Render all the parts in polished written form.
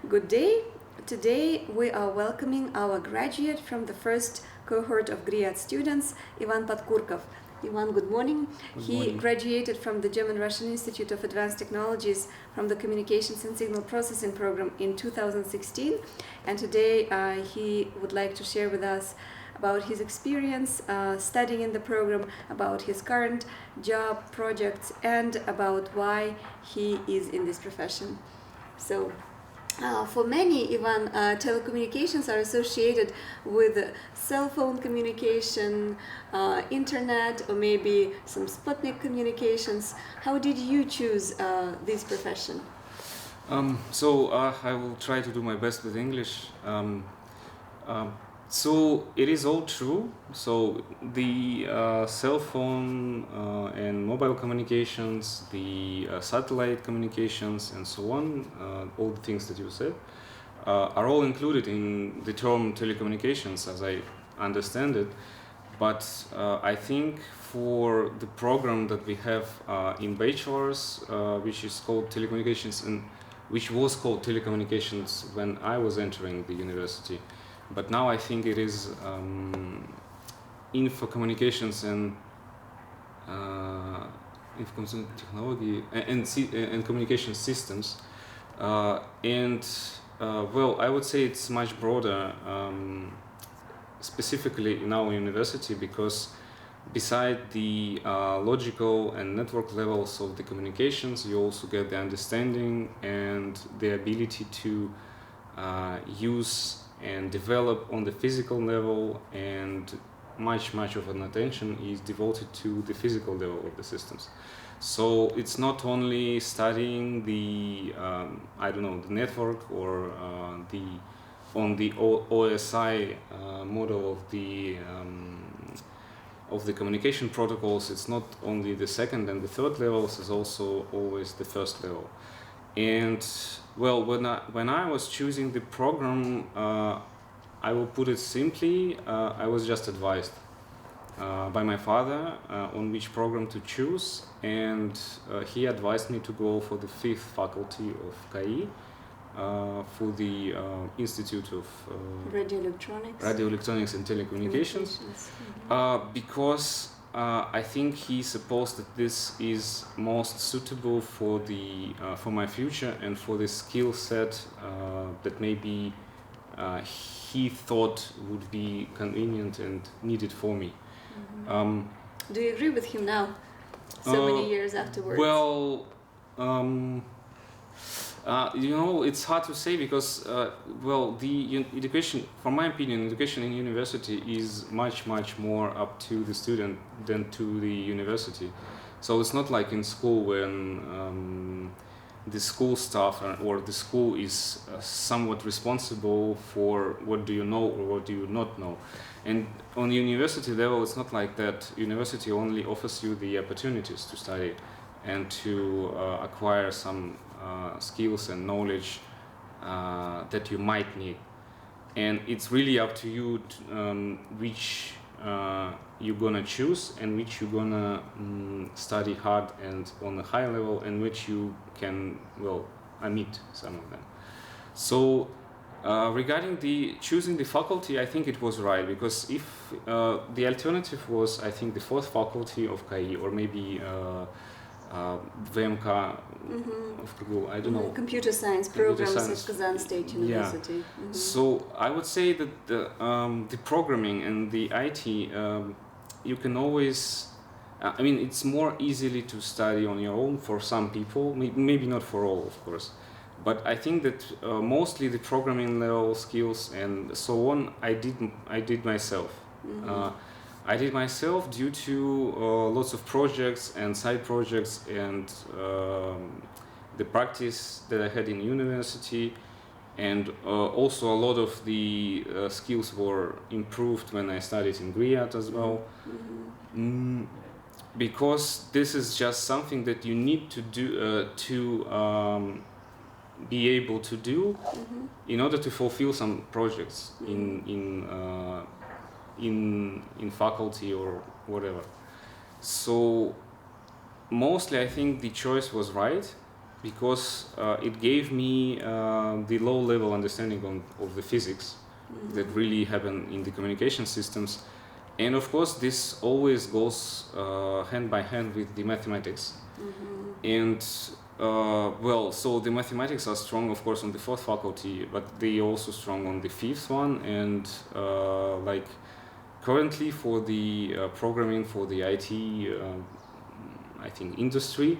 Good day. Today we are welcoming our graduate from the first cohort of GRIAD students, Iván Подкурков. Ivan, good morning. He graduated from the German-Russian Institute of Advanced Technologies from the Communications and Signal Processing program in 2016, and today he would like to share with us about his experience studying in the program, about his current job, projects, and about why he is in this profession. So, for many, Ivan, telecommunications are associated with cell phone communication, internet, or maybe some Sputnik communications. How did you choose this profession? I will try to do my best with English. So it is all true. So the cell phone and mobile communications, the satellite communications, and so on, all the things that you said, are all included in the term telecommunications, as I understand it. But I think for the program that we have in bachelor's, which is called telecommunications, and which was called telecommunications when I was entering the university. But now I think it is Infocommunications and Information technology and communication systems. Well, I would say it's much broader, specifically in our university, because beside the logical and network levels of the communications, you also get the understanding and the ability to use and develop on the physical level, and much of an attention is devoted to the physical level of the systems. So it's not only studying the the network or on the OSI model of the communication protocols. It's not only the second and the third levels, it's also always the first level. And well, when I was choosing the program, I will put it simply, I was just advised by my father on which program to choose, and he advised me to go for the 5th faculty of КАИ, for the Institute of Radio Electronics and Telecommunications, because I think he supposed that this is most suitable for my future and for the skill set that maybe he thought would be convenient and needed for me. Do you agree with him now, so many years afterwards? Well, it's hard to say because, the education, from my opinion, education in university is much more up to the student than to the university. So it's not like in school when the school staff or the school is somewhat responsible for what do you know or what do you not know. And on the university level, it's not like that. University only offers you the opportunities to study and to acquire some skills and knowledge that you might need, and it's really up to you which you're gonna choose and which you're gonna study hard and on a high level, and which you can omit some of them. So regarding the choosing the faculty, I think it was right, because if the alternative was, I think, the 4th faculty of КАИ, or maybe VMK of Google, I don't know. Computer science programs at Kazan State University. Yeah. So I would say that the programming and the IT, you can always, it's more easily to study on your own for some people, maybe not for all, of course. But I think that mostly the programming level skills and so on, I did myself. I did myself due to lots of projects and side projects and the practice that I had in university, and also a lot of the skills were improved when I studied in GRIAD as well. Because this is just something that you need to do to be able to do in order to fulfill some projects in faculty or whatever. So mostly I think the choice was right, because it gave me the low-level understanding of the physics that really happen in the communication systems. And of course, this always goes hand by hand with the mathematics. And well, so the mathematics are strong, of course, on the fourth faculty, but they also strong on the fifth one. And like currently for the programming for the IT, I think industry,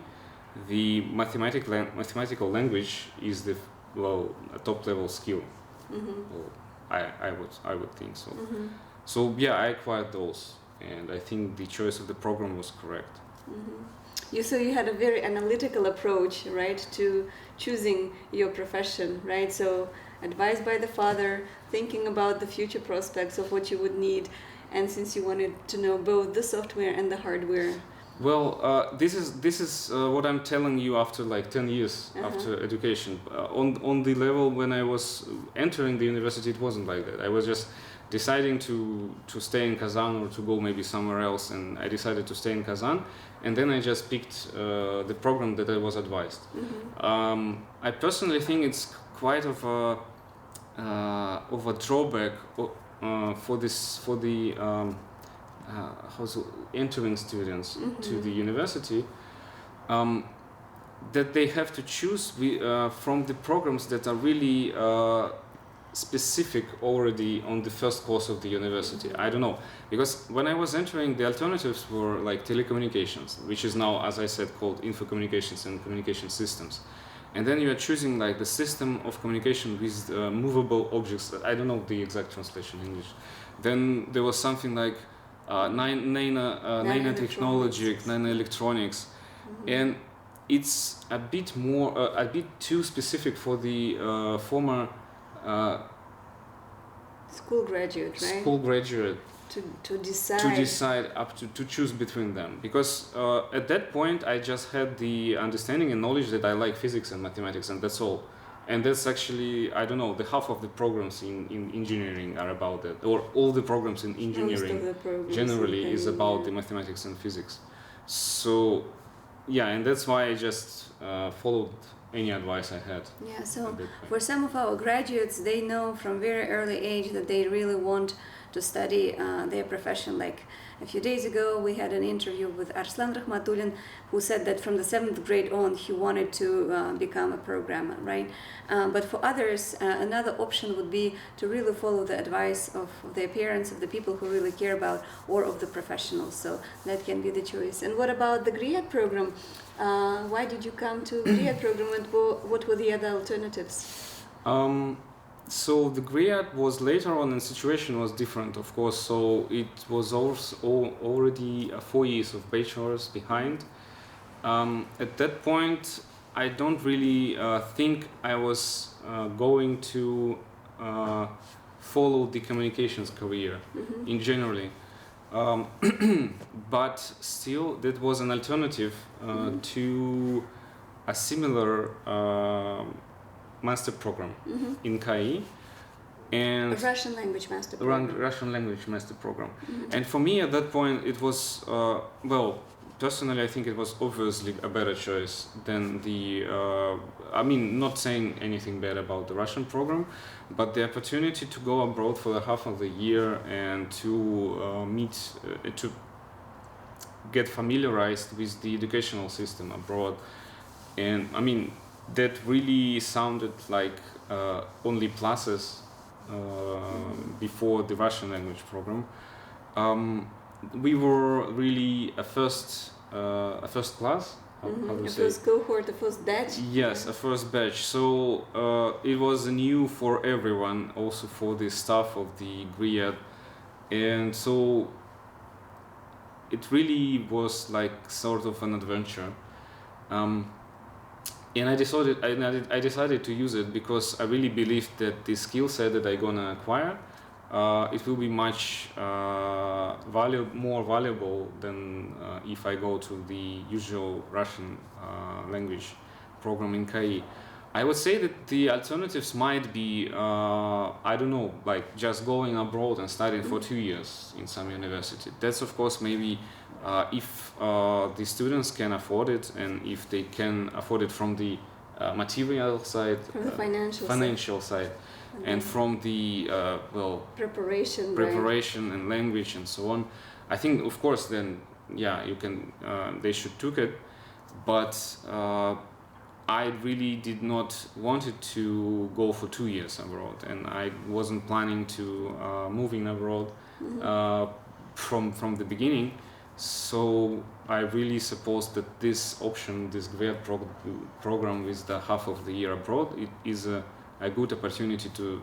the mathematical language is the a top level skill. Well, I would think so. So yeah, I acquired those, and I think the choice of the program was correct. So you had a very analytical approach, right, to choosing your profession, right? So advised by the father, thinking about the future prospects of what you would need, and since you wanted to know both the software and the hardware. Well, this is what I'm telling you after like 10 years after education. On the level when I was entering the university, it wasn't like that. I was just deciding to stay in Kazan or to go maybe somewhere else, and I decided to stay in Kazan, and then I just picked the program that I was advised. I personally think it's quite of a drawback for the entering students to the university, that they have to choose from the programs that are really specific already on the first course of the university. I don't know, because when I was entering, the alternatives were like telecommunications, which is now, as I said, called Infocommunications and Communication Systems. And then you are choosing like the system of communication with movable objects. I don't know the exact translation in English. Then there was something like nanotechnology, nanoelectronics, and it's a bit too specific for the former school graduate, right? School graduate to decide to choose between them, because at that point I just had the understanding and knowledge that I like physics and mathematics, and that's all. And that's actually, I don't know, the half of the programs in engineering are about that, or all the programs in engineering generally is about the mathematics and physics. So yeah, and that's why I just followed any advice I had. Yeah, so for some of our graduates, they know from very early age that they really want to study their profession. Like a few days ago, we had an interview with Arslan Rahmatulin, who said that from the 7th grade on, he wanted to become a programmer, right? But for others, another option would be to really follow the advice of their parents, of the people who really care about, or of the professionals. So that can be the choice. And what about the GRIAD program? Why did you come to GRIAD program, and what were the other alternatives? So the GRIAD was later on, and the situation was different, of course. So it was also already 4 years of bachelor's behind. At that point, I don't really think I was going to follow the communications career in generally. But still, that was an alternative to a similar master program in КАИ, and a Russian language master program. Russian language master program. And for me at that point, it was well, personally, I think it was obviously a better choice than the I mean, not saying anything bad about the Russian program, but the opportunity to go abroad for the half of the year and to meet to get familiarized with the educational system abroad. And I mean, that really sounded like only pluses before the Russian language program. We were really a first class. A first cohort, a first batch. Yes, a first batch. So it was new for everyone, also for the staff of the GRIAD, and so it really was like sort of an adventure. And I decided to use it because I really believed that the skill set that I'm gonna acquire, it will be much more valuable than if I go to the usual Russian language program in КАИ. I would say that the alternatives might be, I don't know, like just going abroad and studying for 2 years in some university. That's of course maybe if the students can afford it, and if they can afford it from the material side, from the financial side, and from the preparation and language and so on. I think, of course, then you can. They should took it, but I really did not wanted to go for 2 years abroad, and I wasn't planning to moving abroad from the beginning. So I really suppose that this option, this GRINT program with the half of the year abroad, it is a good opportunity to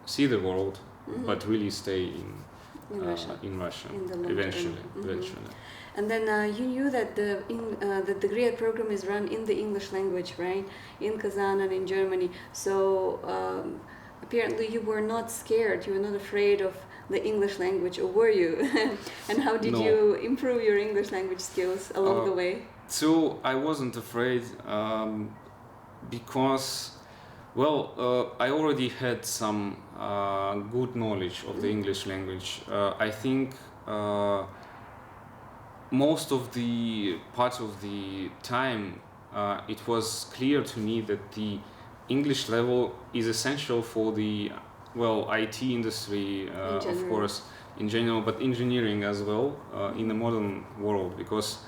see the world, but really stay in Russia in the eventually. And then you knew that the GRINT program is run in the English language, right? In Kazan and in Germany. So apparently you were not scared, you were not afraid of the English language, or were you? And how did you improve your English language skills along the way? So I wasn't afraid because, I already had some good knowledge of the English language. I think most of the part of the time it was clear to me that the English level is essential for the IT industry, of course, in general, but engineering as well in the modern world, because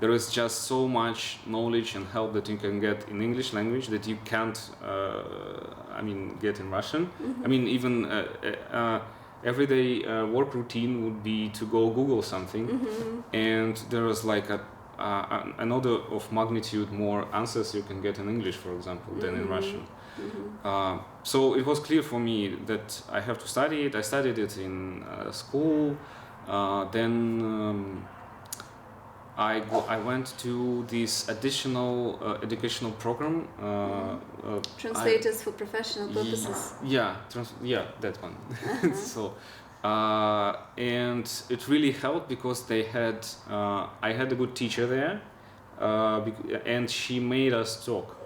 there is just so much knowledge and help that you can get in English language that you can't, get in Russian. I mean, even everyday work routine would be to go Google something, and there was like an order of magnitude more answers you can get in English, for example, than in Russian. So it was clear for me that I have to study it. I studied it in school. Then I went to this additional educational program. Translators for professional purposes. That one. So, and it really helped because they had. I had a good teacher there, and she made us talk.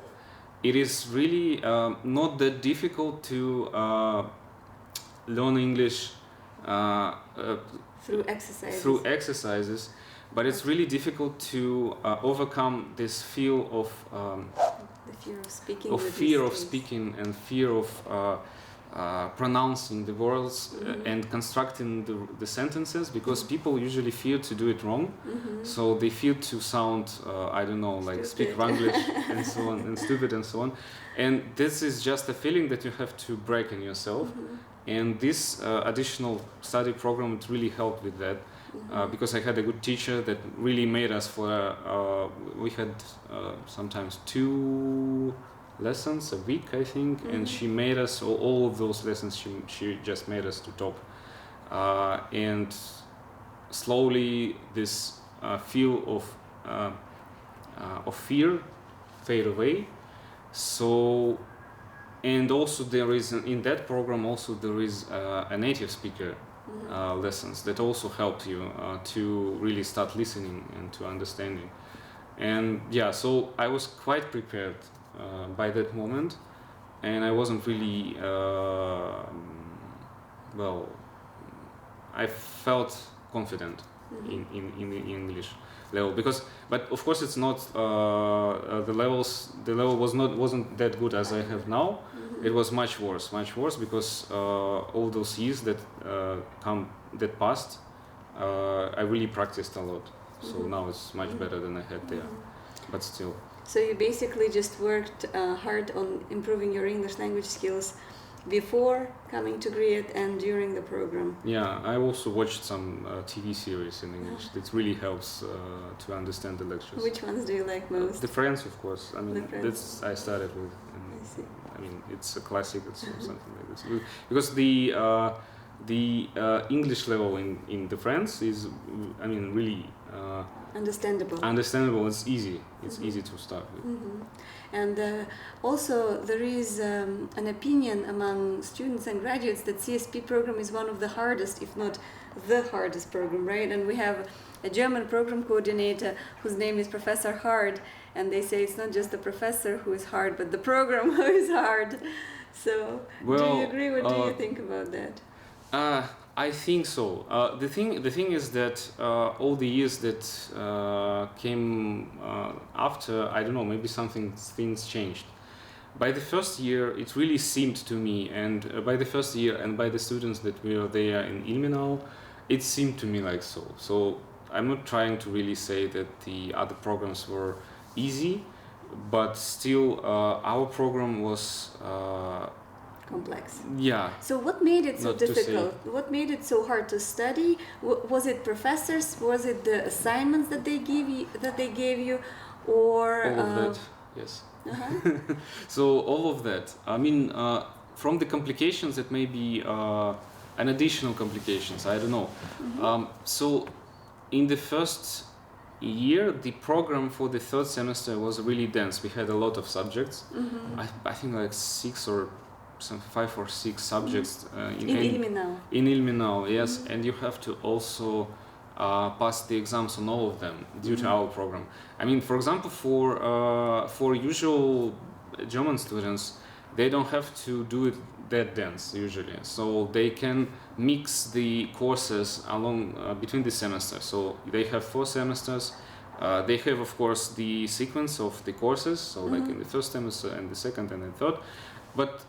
It is really not that difficult to learn English through exercises. But it's really difficult to overcome this fear of speaking and fear of pronouncing the words and constructing the sentences, because people usually fear to do it wrong, so they fear to sound like speak English and so on, and stupid and so on, and this is just a feeling that you have to break in yourself, and this additional study program, it really helped with that. Because I had a good teacher that really made us we had sometimes 2 lessons a week, I think, and she made us all of those lessons. She just made us to talk, and slowly this feel of fear fade away. So, and also there is in that program there is a native speaker. Lessons that also helped you to really start listening and to understanding, and so I was quite prepared by that moment, and I wasn't really I felt confident in the English level, but of course it's not the level wasn't that good as I have now. It was much worse because all those years that passed, I really practiced a lot. So now it's much better than I had there, but still. So you basically just worked hard on improving your English language skills before coming to GRINT and during the program. Yeah, I also watched some TV series in English. It really helps to understand the lectures. Which ones do you like most? The Friends, of course. I mean, that's I started with. I mean, it's a classic. It's something like this. Because the English level in the Friends is, really understandable. It's easy. It's easy to start with. And also there is an opinion among students and graduates that CSP program is one of the hardest, if not the hardest program, right? And we have a German program coordinator whose name is Professor Hard, and they say it's not just the professor who is hard, but the program who is hard. So, do you agree? What do you think about that? I think so. The thing is that all the years that came after, I don't know, maybe things changed. by the first year, it really seemed to me, and by the first year, and by the students that were there in Ilmenau, it seemed to me like so. So I'm not trying to really say that the other programs were easy, but still our program was complex. Yeah. So what made it so Not to difficult? What made it so hard to study? Was it professors? Was it the assignments that they gave you, or all of that? Yes. Uh-huh. So all of that. I mean, from the complications, it may be an additional complications. I don't know. So in the first year, the program for the third semester was really dense. We had a lot of subjects. I think like 5 or 6 subjects in Ilmenau. In Ilmenau, yes, and you have to also pass the exams on all of them due to our program. I mean, for example, for usual German students, they don't have to do it that dense usually, so they can mix the courses along between the semesters. So they have 4 semesters. They have, of course, the sequence of the courses, so like in the first semester and the second and the third, but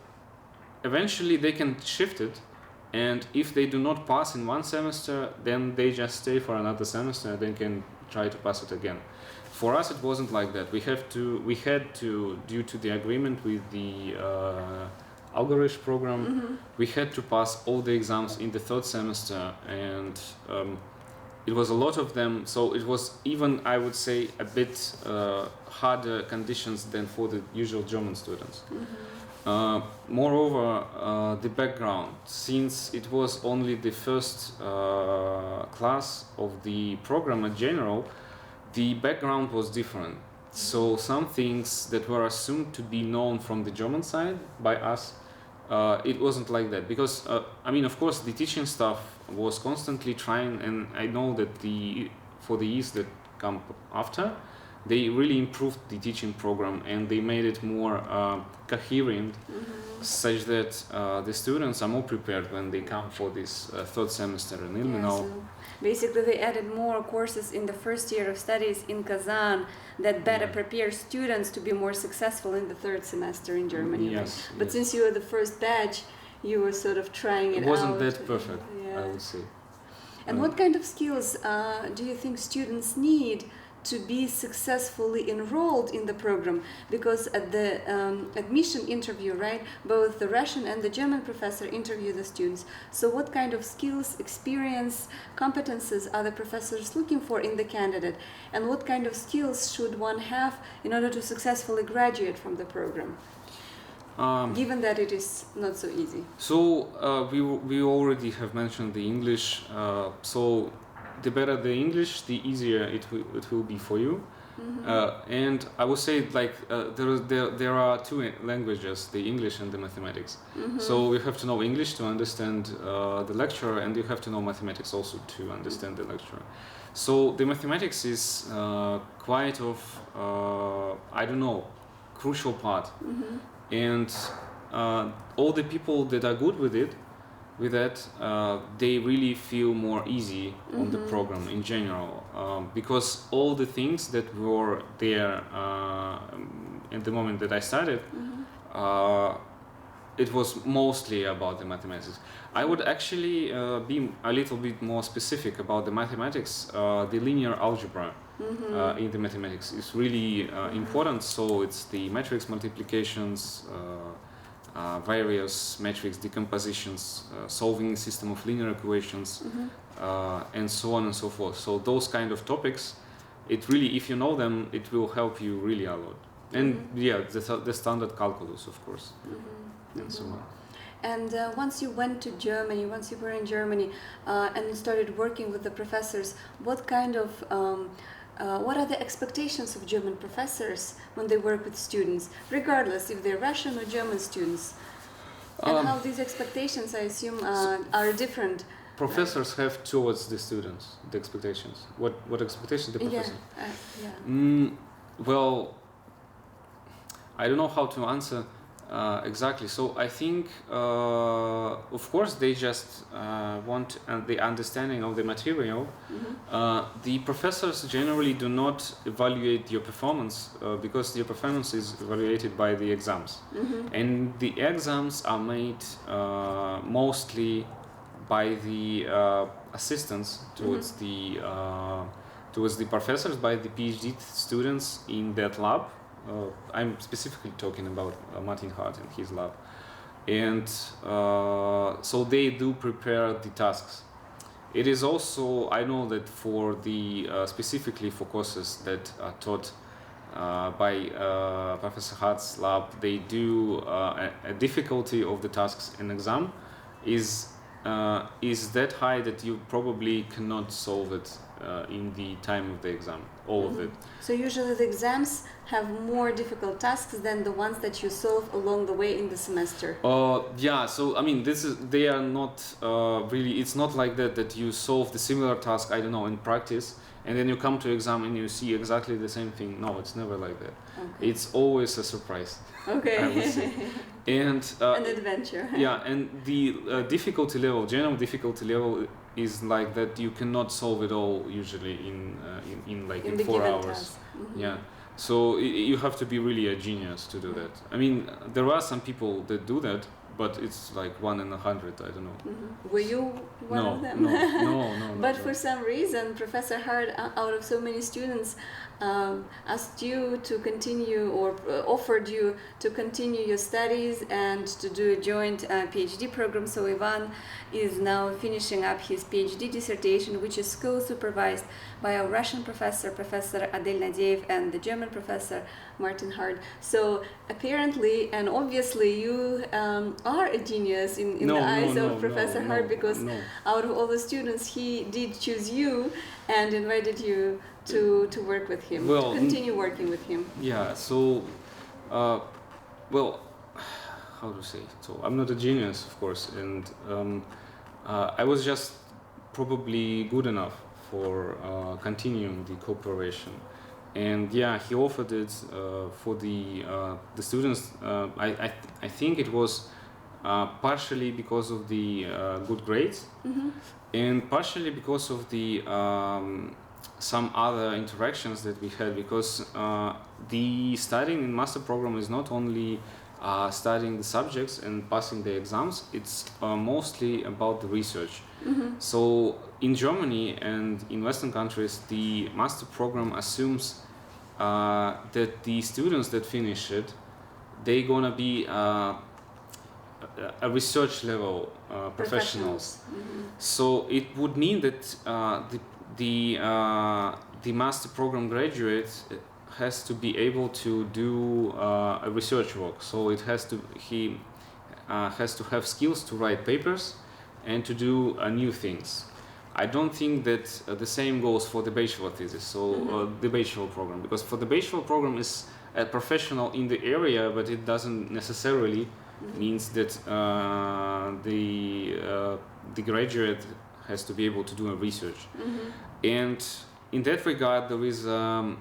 eventually they can shift it, and if they do not pass in one semester, then they just stay for another semester and they can try to pass it again. For us, it wasn't like that. We had to, due to the agreement with the algorithm program, we had to pass all the exams in the third semester, and it was a lot of them, so it was even, I would say, a bit harder conditions than for the usual German students. Moreover, the background, since it was only the first class of the program in general, the background was different. So some things that were assumed to be known from the German side by us, it wasn't like that, because I mean, of course, the teaching staff was constantly trying, and I know that for the years that come after, they really improved the teaching program and they made it more coherent, such that the students are more prepared when they come for this third semester in Ilmenau. So basically, they added more courses in the first year of studies in Kazan that better prepare students to be more successful in the third semester in Germany. Yes, right? But since you were the first batch, you were sort of trying it out. It wasn't that perfect, I would say. And what kind of skills do you think students need to be successfully enrolled in the program? Because at the admission interview, right, both the Russian and the German professor interview the students. So what kind of skills, experience, competences are the professors looking for in the candidate? And what kind of skills should one have in order to successfully graduate from the program? Given that it is not so easy. So we already have mentioned the English. So the better the English, the easier it will be for you. And I would say, like, there are 2 languages, the English and the mathematics. So you have to know English to understand the lecturer, and you have to know mathematics also to understand the lecturer. So the mathematics is quite of, I don't know, crucial part. And all the people that are good with that, they really feel more easy on the program in general, because all the things that were there at the moment that I started, it was mostly about the mathematics. I would actually be a little bit more specific about the mathematics. The linear algebra in the mathematics is really important. So it's the matrix multiplications, various matrix decompositions, solving a system of linear equations, and so on and so forth. So those kind of topics, it really, if you know them, it will help you really a lot. And yeah, the standard calculus, of course, and so on. And once you went to Germany, once you were in Germany and started working with the professors, what kind of what are the expectations of German professors when they work with students, regardless if they're Russian or German students? And how these expectations, I assume, are different? Professors have towards the students the expectations. What expectations the professor? Yeah. Well, I don't know how to answer. Exactly. So I think, of course, they just want the understanding of the material. The professors generally do not evaluate your performance because your performance is evaluated by the exams, and the exams are made mostly by the assistants towards the professors, by the PhD students in that lab. I'm specifically talking about Martin Hart and his lab, and so they do prepare the tasks. It is also, I know that for the specifically for courses that are taught by Professor Hart's lab, they do a difficulty of the tasks in exam is that high that you probably cannot solve it in the time of the exam, all of it. So usually the exams have more difficult tasks than the ones that you solve along the way in the semester. Yeah, so I mean, they are not really, it's not like that you solve the similar task, I don't know, in practice, and then you come to exam and you see exactly the same thing. No, it's never like that. Okay. It's always a surprise. Okay. I would say. And an adventure. Yeah, and the difficulty level, general difficulty level, is like that you cannot solve it all usually in 4 hours. Yeah, so you have to be really a genius to do that. I mean, there are some people that do that, but it's like 1 in 100. I don't know. Were you one of them? No. But for some reason, Professor Hart, out of so many students, asked you to continue, or offered you to continue your studies and to do a joint PhD program. So Ivan is now finishing up his PhD dissertation, which is co-supervised by our Russian professor, Professor Adel Nadeev, and the German professor, Martin Hart. So apparently and obviously you are a genius in the eyes of Professor Hart, because out of all the students he did choose you and invited you to work with him, to continue working with him. Yeah, so well, how to say, so I'm not a genius, of course, and I was just probably good enough for continuing the cooperation. And yeah, he offered it for the students. I think it was partially because of the good grades, and partially because of the some other interactions that we had, because the studying in master program is not only studying the subjects and passing the exams, it's mostly about the research. So in Germany and in Western countries, the master program assumes that the students that finish it, they're gonna be a research level professionals. So it would mean that the master program graduate has to be able to do a research work. So he has to have skills to write papers and to do new things. I don't think that the same goes for the bachelor thesis, so the bachelor program, because for the bachelor program is a professional in the area, but it doesn't necessarily means that the graduate has to be able to do a research. And in that regard, there is a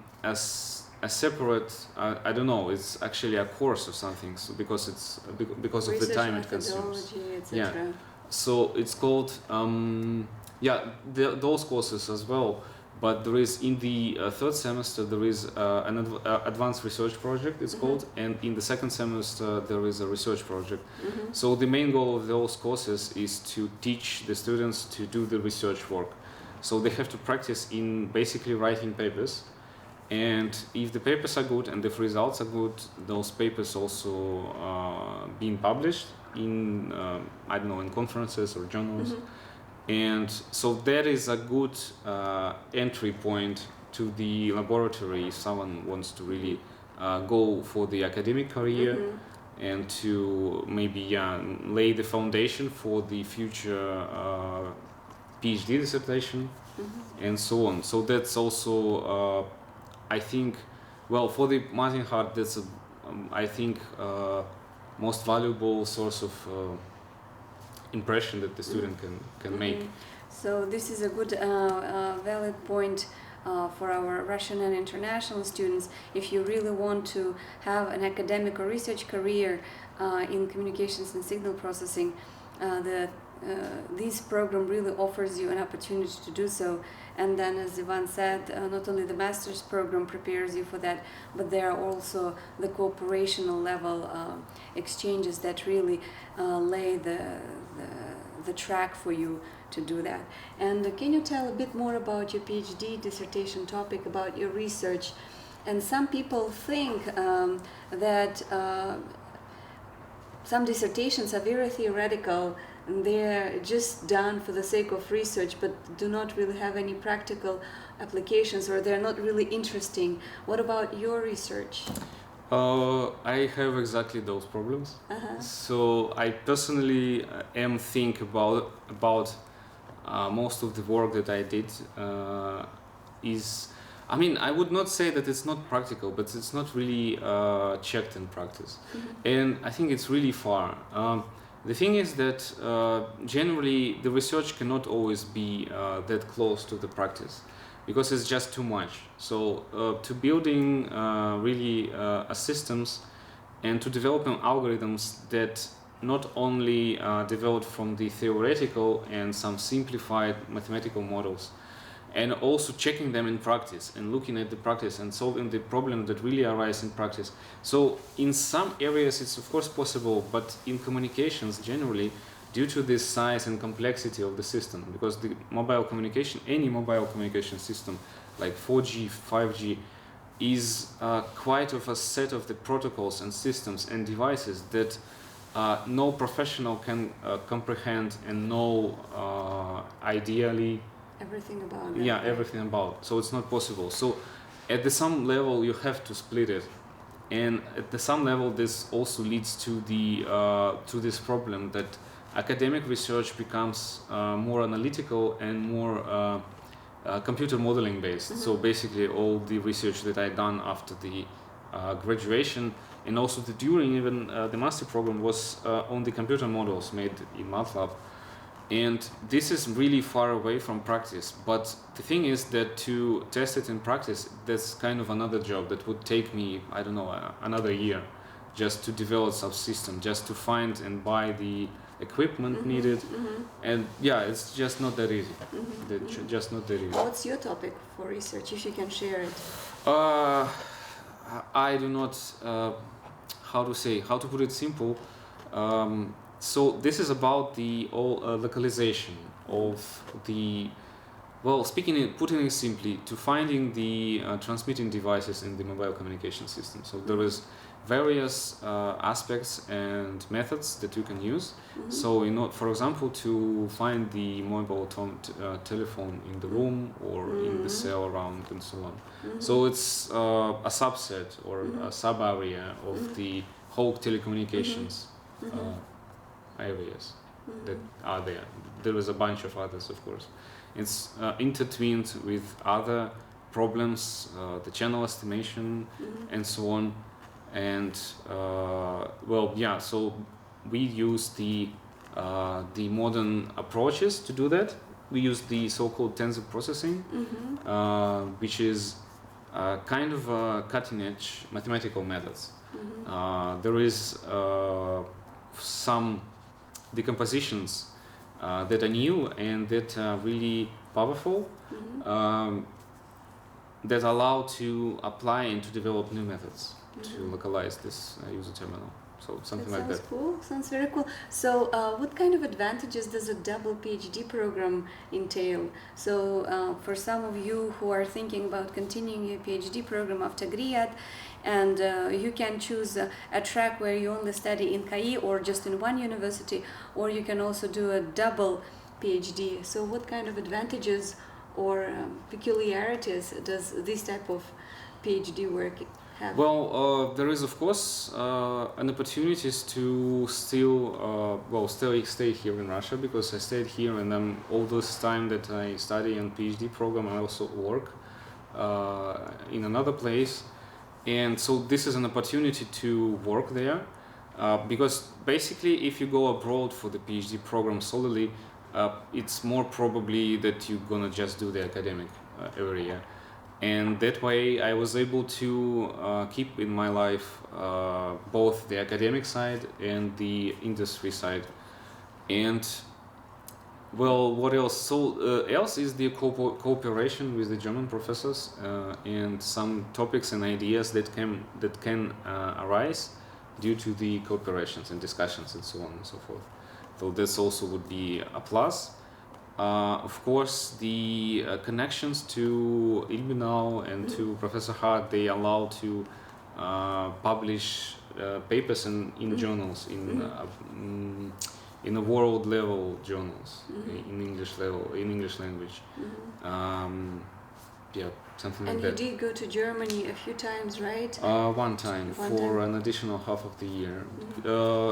separate, I don't know, it's actually a course or something, so because of the time it consumes. Yeah, so it's called those courses as well. But there is in the third semester there is an advanced research project, it's called, and in the second semester there is a research project. So the main goal of those courses is to teach the students to do the research work. So they have to practice in basically writing papers, and if the papers are good and the results are good, those papers also being published in I don't know, in conferences or journals. And so that is a good entry point to the laboratory if someone wants to really go for the academic career and to maybe lay the foundation for the future PhD dissertation and so on. So that's also, I think, well, for the Martin Hart, that's I think most valuable source of impression that the student can make. So this is a good valid point for our Russian and international students. If you really want to have an academic or research career, in communications and signal processing, this program really offers you an opportunity to do so. And then, as Ivan said, not only the master's program prepares you for that, but there are also the cooperational level exchanges that really lay the track for you to do that. And can you tell a bit more about your PhD dissertation topic, about your research? And some people think that some dissertations are very theoretical, and they're just done for the sake of research, but do not really have any practical applications, or they're not really interesting. What about your research? I have exactly those problems. So I personally am think about most of the work that I did is, I mean, I would not say that it's not practical, but it's not really checked in practice. And I think it's really far. The thing is that generally the research cannot always be that close to the practice, because it's just too much. So to building really systems and to developing algorithms that not only developed from the theoretical and some simplified mathematical models, and also checking them in practice and looking at the practice and solving the problems that really arise in practice. So in some areas it's of course possible, but in communications generally, due to this size and complexity of the system, because the mobile communication, any mobile communication system like 4G, 5G, is quite of a set of the protocols and systems and devices that no professional can comprehend and know ideally everything about it. Yeah, everything about. So it's not possible. So at the some level you have to split it, and at the some level this also leads to the to this problem that academic research becomes more analytical and more computer modeling based. So basically all the research that I done after the graduation, and also during even the master program, was on the computer models made in MATLAB. And this is really far away from practice. But the thing is that to test it in practice, that's kind of another job that would take me, I don't know, another year, just to develop some system, just to find and buy the equipment needed. And yeah, it's just not that easy. Just not that easy. What's your topic for research, if you can share it? I do not, how to put it simple. So this is about the localization of the, well, putting it simply, to finding the transmitting devices in the mobile communication system. So there is various aspects and methods that you can use. So for example, to find the mobile telephone in the room or in the cell around and so on. So it's a subset or a sub-area of the whole telecommunications areas that are there. There is a bunch of others, of course. It's intertwined with other problems, the channel estimation and so on. And well, yeah, so we use the modern approaches to do that. We use the so-called tensor processing, which is kind of cutting-edge mathematical methods. There is some decompositions that are new and that are really powerful, that allow to apply and to develop new methods to localize this user terminal. So something like that. Sounds cool. Sounds very cool. So what kind of advantages does a double PhD program entail? So for some of you who are thinking about continuing your PhD program after GRIAT, and you can choose a track where you only study in КАИ or just in one university, or you can also do a double PhD. So what kind of advantages or peculiarities does this type of PhD work have? Well, there is of course an opportunities to still stay here in Russia, because I stayed here, and then all this time that I study in PhD program I also work in another place. And so this is an opportunity to work there, because basically if you go abroad for the PhD program solely, it's more probably that you're gonna just do the academic every year. And that way I was able to keep in my life both the academic side and the industry side. And well, what else? So else is the cooperation with the German professors and some topics and ideas that can arise due to the cooperations and discussions and so on and so forth. So this also would be a plus. Of course, the connections to Ilmenau and to Professor Hart, they allow to publish papers in journals, in a world level journals, in English language. Yeah, something like that. And you did go to Germany a few times, right? One time for an additional half of the year.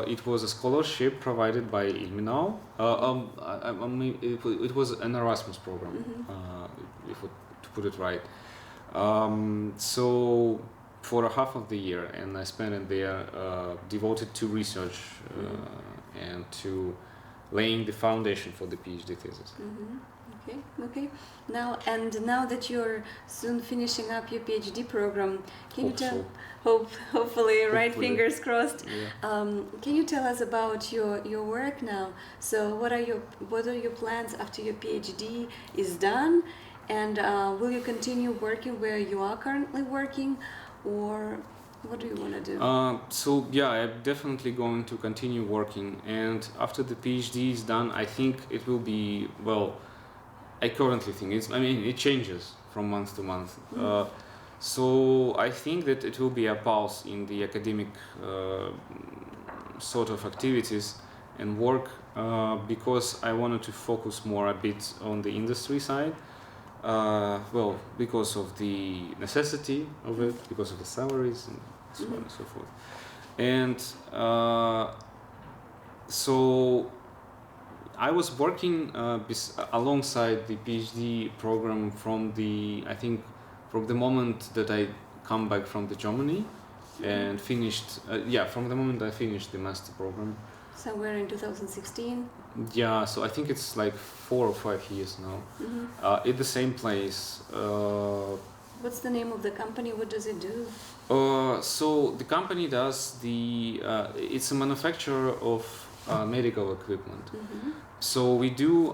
It was a scholarship provided by Ilmenau. It was an Erasmus program, to put it right. So for a half of the year, and I spent it there devoted to research and to laying the foundation for the PhD thesis. Okay. Now that you're soon finishing up your PhD program, can you tell? Hopefully, right? Fingers crossed. Yeah. Can you tell us about your work now? So, what are your plans after your PhD is done, and will you continue working where you are currently working, or what do you want to do? So yeah, I'm definitely going to continue working, and after the PhD is done, I think it will be, well, I currently think it changes from month to month. So I think that it will be a pause in the academic sort of activities and work because I wanted to focus more a bit on the industry side. Well, because of the necessity of it, because of the salaries and so on and so forth. And so I was working alongside the PhD program from the moment that I come back from Germany and finished, from the moment I finished the master program. Somewhere in 2016? Yeah, so I think it's like 4 or 5 years now, at the same place. What's the name of the company? What does it do? So the company does it's a manufacturer of medical equipment. So we do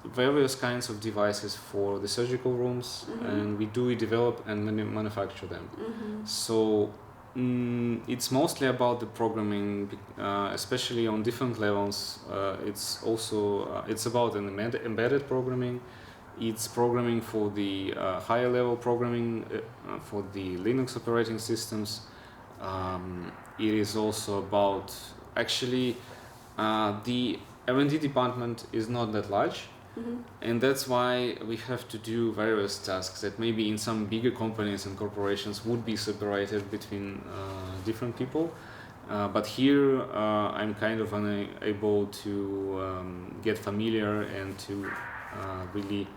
various kinds of devices for the surgical rooms, and we do develop and manufacture them. So it's mostly about the programming, especially on different levels. It's about an embedded programming. It's programming for the higher level programming for the Linux operating systems. It is also about the R&D department is not that large, and that's why we have to do various tasks that maybe in some bigger companies and corporations would be separated between different people. But here I'm kind of unable to get familiar and to really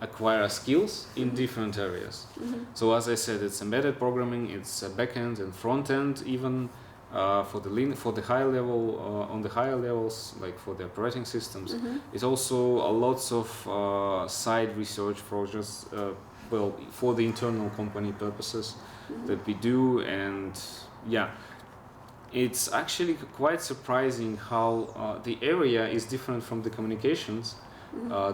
acquire skills in different areas. So as I said, it's embedded programming, it's backend and front end even. For the higher level, on the higher levels, like for the operating systems, it's also lots of side research projects, for the internal company purposes that we do. And yeah, it's actually quite surprising how the area is different from the communications,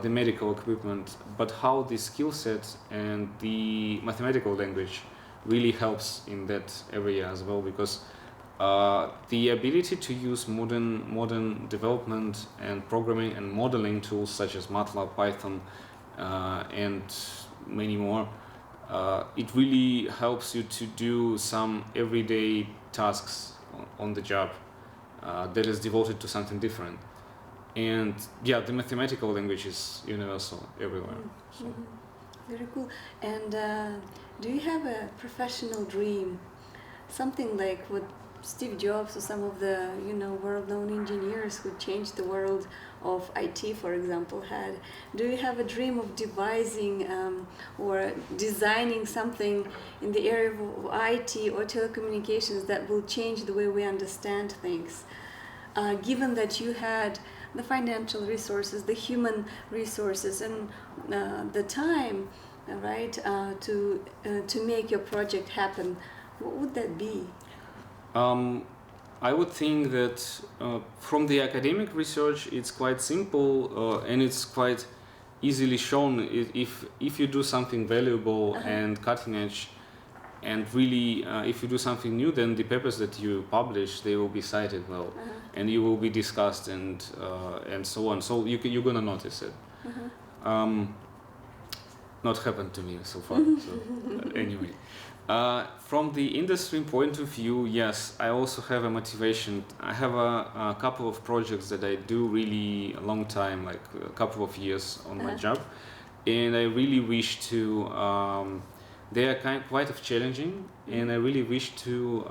the medical equipment, but how the skill set and the mathematical language really helps in that area as well, because the ability to use modern development and programming and modeling tools such as MATLAB, Python, and many more, it really helps you to do some everyday tasks on the job that is devoted to something different. And yeah, the mathematical language is universal everywhere. So. Very cool. And do you have a professional dream? Something like what Steve Jobs or some of the world-known engineers who changed the world of IT, for example, had. Do you have a dream of devising or designing something in the area of IT or telecommunications that will change the way we understand things? given that you had the financial resources, the human resources, and the time, right, to make your project happen, what would that be? I would think that from the academic research, it's quite simple and it's quite easily shown. If you do something valuable and cutting edge, and really if you do something new, then the papers that you publish, they will be cited well, and you will be discussed and so on. So you're gonna notice it. Not happened to me so far. So anyway. From the industry point of view, yes, I also have a motivation. I have a couple of projects that I do really a long time, like a couple of years on my job, and I really wish to, they are quite challenging, and I really wish to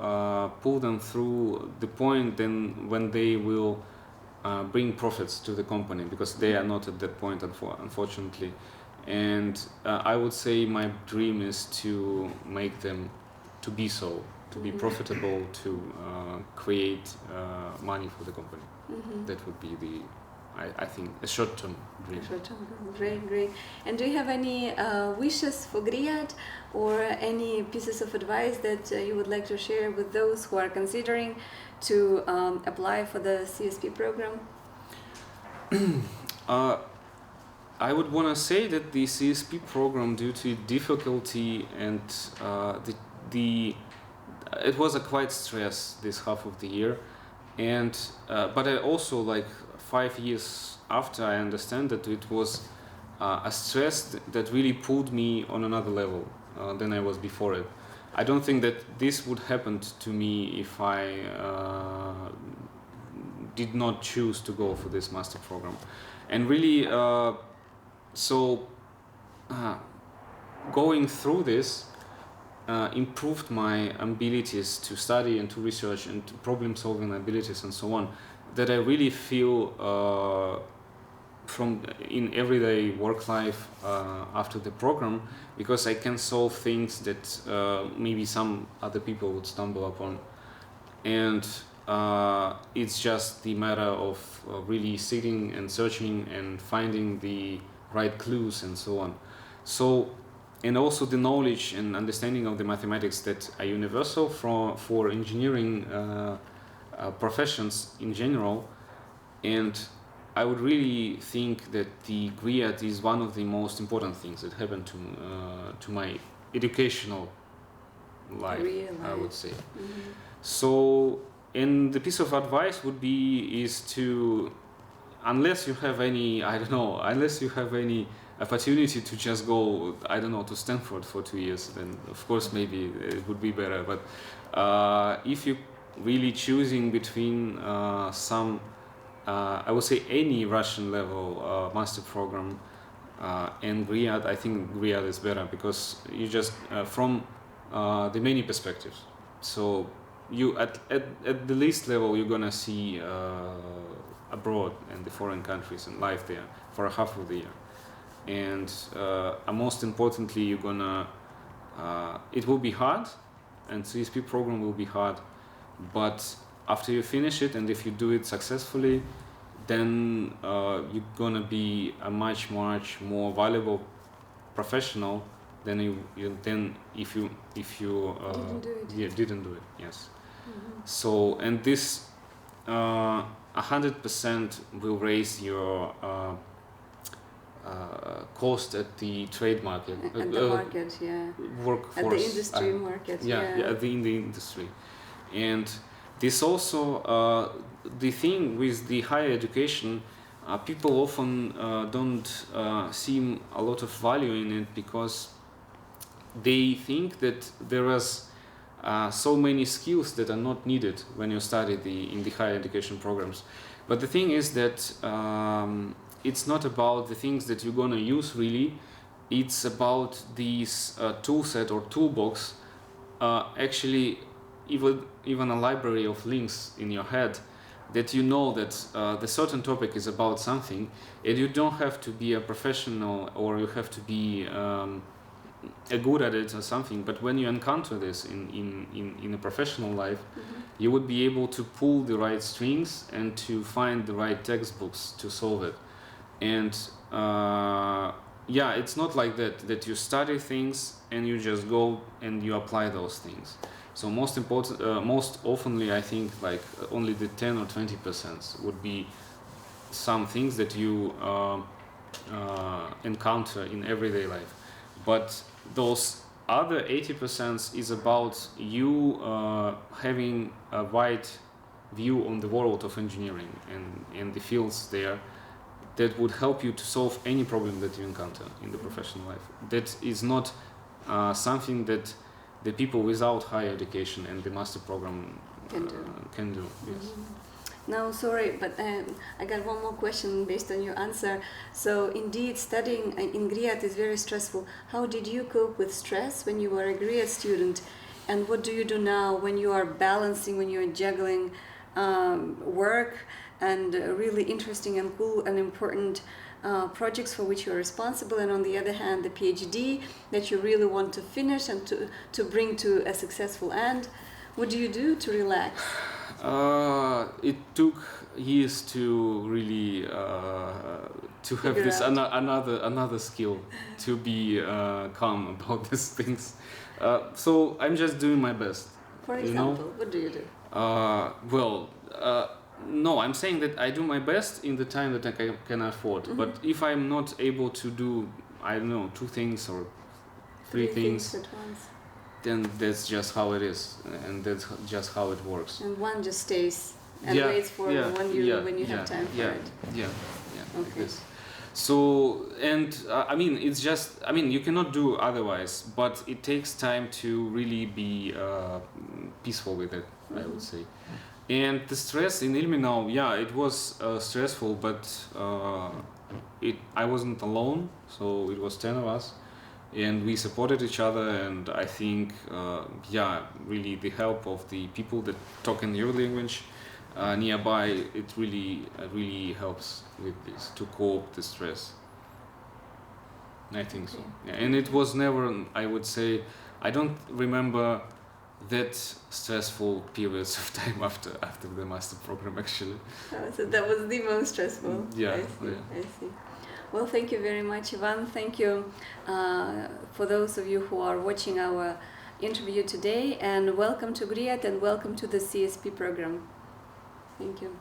pull them through the point then when they will bring profits to the company, because they are not at that point, unfortunately. And I would say my dream is to make them to be so, to be profitable, to create money for the company. That would be the, I think, a short-term dream. Great, great. And do you have any wishes for GRIAD, or any pieces of advice that you would like to share with those who are considering to apply for the CSP program? I would want to say that the CSP program, due to difficulty and it was a quite stress this half of the year, and but I also, like 5 years after, I understand that it was a stress that really pulled me on another level than I was before it. I don't think that this would happen to me if I did not choose to go for this master program, and really. So going through this improved my abilities to study and to research and to problem solving abilities and so on, that I really feel from in everyday work life after the program, because I can solve things that maybe some other people would stumble upon, and it's just the matter of really sitting and searching and finding the right clues and so on. So, and also the knowledge and understanding of the mathematics that are universal for engineering professions in general. And I would really think that the GRIAD is one of the most important things that happened to my educational life, I would say. So, and the piece of advice would be is to, unless you have any, unless you have any opportunity to just go, to Stanford for 2 years, then of course maybe it would be better. But if you really choosing between some, I would say any Russian level master program and GRIAD, I think GRIAD is better, because you just from the many perspectives. So you at the least level, you're gonna see abroad in the foreign countries and life there for a half of the year, and most importantly, you're gonna it will be hard, and CSP program will be hard, but after you finish it, and if you do it successfully, then you're gonna be a much more valuable professional than if you didn't do it. Yes. So, and this 100% will raise your cost at the trade market. At the market, yeah. Workforce. At the industry market. In the industry. And this also, the thing with the higher education, people often don't see a lot of value in it, because they think that there is so many skills that are not needed when you study in the higher education programs. But the thing is that it's not about the things that you're gonna use really. It's about these tool set or toolbox, actually even a library of links in your head, that you know that the certain topic is about something, and you don't have to be a professional or you have to be good at it or something, but when you encounter this in a professional life, you would be able to pull the right strings and to find the right textbooks to solve it. And yeah, it's not like that you study things and you just go and you apply those things. So most oftenly, I think like only the 10 or 20% would be some things that you encounter in everyday life. But those other 80% is about you having a wide view on the world of engineering and the fields there that would help you to solve any problem that you encounter in the professional life. That is not something that the people without higher education and the master program can do. Yes. Now, sorry, but I got one more question based on your answer. So, indeed, studying in GRIAT is very stressful. How did you cope with stress when you were a GRIAT student? And what do you do now when you are balancing, when you are juggling work and really interesting and cool and important projects for which you're responsible, and on the other hand, the PhD that you really want to finish and to bring to a successful end? What do you do to relax? It took years to really to have this another skill to be calm about these things. So I'm just doing my best. For example, what do you do? No, I'm saying that I do my best in the time that I can afford. Mm-hmm. But if I'm not able to do, I don't know, 2 things or 3 things at once, then that's just how it is, and that's just how it works. And one just stays and waits for when you have time for it. Yeah. Okay. Yes. So, and I mean, it's just, I mean, you cannot do otherwise, but it takes time to really be peaceful with it, I would say. And the stress in ILMI now, it was stressful, but I wasn't alone, so it was 10 of us. And we supported each other, and I think, really the help of the people that talk in your language nearby, it really helps with this, to cope the stress. I think so. Yeah, and it was never, I would say, I don't remember that stressful periods of time after the master program, actually. So that was the most stressful. Yeah. I see. Well, thank you very much, Ivan. Thank you for those of you who are watching our interview today, and welcome to GRIAT and welcome to the CSP program. Thank you.